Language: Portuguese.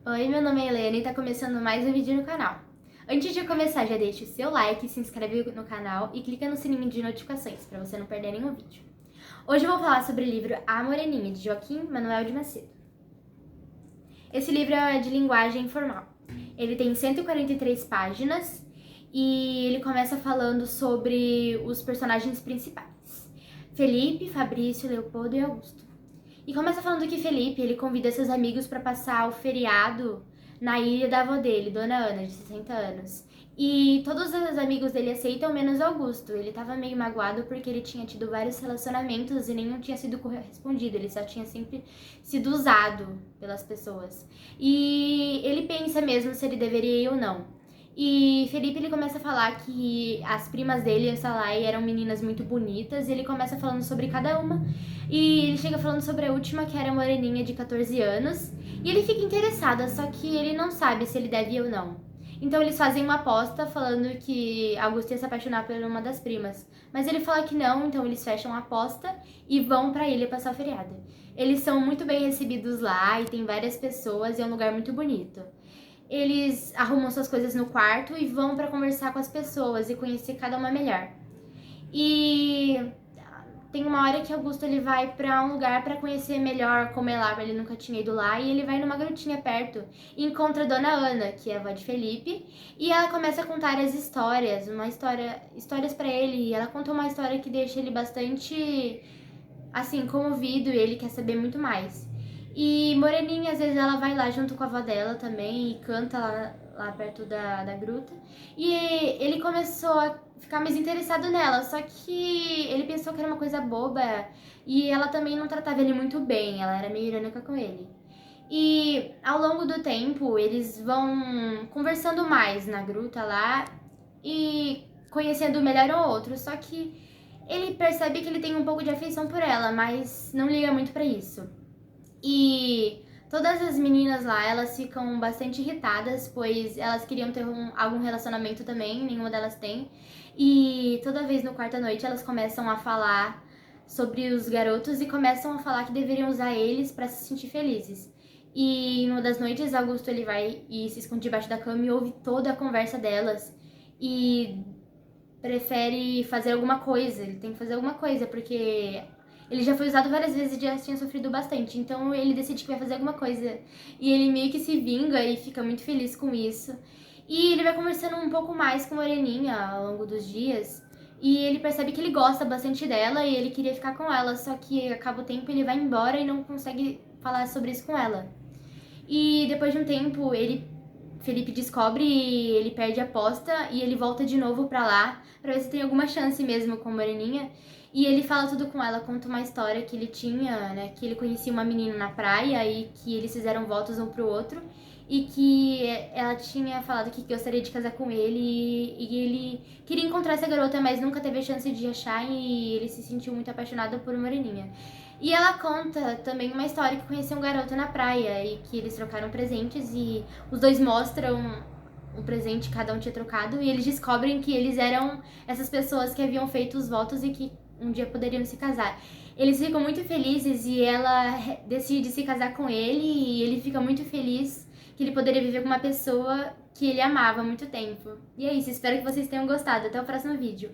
Oi, meu nome é Helena e tá começando mais um vídeo no canal. Antes de começar, já deixa o seu like, se inscreve no canal e clica no sininho de notificações para você não perder nenhum vídeo. Hoje eu vou falar sobre o livro A Moreninha, de Joaquim Manuel de Macedo. Esse livro é de linguagem informal. Ele tem 143 páginas e ele começa falando sobre os personagens principais: Felipe, Fabrício, Leopoldo e Augusto. E começa falando que Felipe, ele convida seus amigos para passar o feriado na ilha da avó dele, Dona Ana, de 60 anos. E todos os amigos dele aceitam, menos Augusto. Ele tava meio magoado porque ele tinha tido vários relacionamentos e nenhum tinha sido correspondido. Ele só tinha sempre sido usado pelas pessoas. E ele pensa mesmo se ele deveria ir ou não. E Felipe, ele começa a falar que as primas dele, essa Salai, eram meninas muito bonitas. E ele começa falando sobre cada uma. E ele chega falando sobre a última, que era a moreninha de 14 anos. E ele fica interessado, só que ele não sabe se ele deve ir ou não. Então eles fazem uma aposta falando que Augusto ia se apaixonar por uma das primas. Mas ele fala que não, então eles fecham a aposta e vão pra ilha passar o feriado. Eles são muito bem recebidos lá e tem várias pessoas e é um lugar muito bonito. Eles arrumam suas coisas no quarto e vão pra conversar com as pessoas e conhecer cada uma melhor. E tem uma hora que Augusto ele vai pra um lugar pra conhecer melhor como é lá, ele nunca tinha ido lá, e ele vai numa grutinha perto e encontra a Dona Ana, que é a avó de Felipe, e ela começa a contar as histórias pra ele, e ela conta uma história que deixa ele bastante, assim, comovido, e ele quer saber muito mais. E Moreninha, às vezes ela vai lá junto com a avó dela também e canta lá perto da gruta. E ele começou a ficar mais interessado nela, só que ele pensou que era uma coisa boba e ela também não tratava ele muito bem, ela era meio irônica com ele. E ao longo do tempo, eles vão conversando mais na gruta lá e conhecendo melhor o outro, só que ele percebe que ele tem um pouco de afeição por ela, mas não liga muito pra isso. E todas as meninas lá, elas ficam bastante irritadas, pois elas queriam ter algum relacionamento também, nenhuma delas tem. E toda vez no quarto à noite elas começam a falar sobre os garotos e começam a falar que deveriam usar eles para se sentir felizes. E em uma das noites, Augusto ele vai e se esconde debaixo da cama e ouve toda a conversa delas e prefere fazer alguma coisa, ele tem que fazer alguma coisa, porque ele já foi usado várias vezes e já tinha sofrido bastante, então ele decide que vai fazer alguma coisa. E ele meio que se vinga e fica muito feliz com isso. E ele vai conversando um pouco mais com a Moreninha ao longo dos dias. E ele percebe que ele gosta bastante dela e ele queria ficar com ela, só que acaba o tempo ele vai embora e não consegue falar sobre isso com ela. E depois de um tempo, Felipe descobre e ele perde a aposta e ele volta de novo pra lá pra ver se tem alguma chance mesmo com a Moreninha. E ele fala tudo com ela, conta uma história que ele tinha, né, que ele conhecia uma menina na praia e que eles fizeram votos um pro outro e que ela tinha falado que gostaria de casar com ele e ele queria encontrar essa garota, mas nunca teve a chance de achar e ele se sentiu muito apaixonado por Moreninha. E ela conta também uma história que conheceu um garoto na praia e que eles trocaram presentes e os dois mostram um presente que cada um tinha trocado e eles descobrem que eles eram essas pessoas que haviam feito os votos e que um dia poderiam se casar. Eles ficam muito felizes e ela decide se casar com ele e ele fica muito feliz que ele poderia viver com uma pessoa que ele amava há muito tempo. E é isso, espero que vocês tenham gostado. Até o próximo vídeo.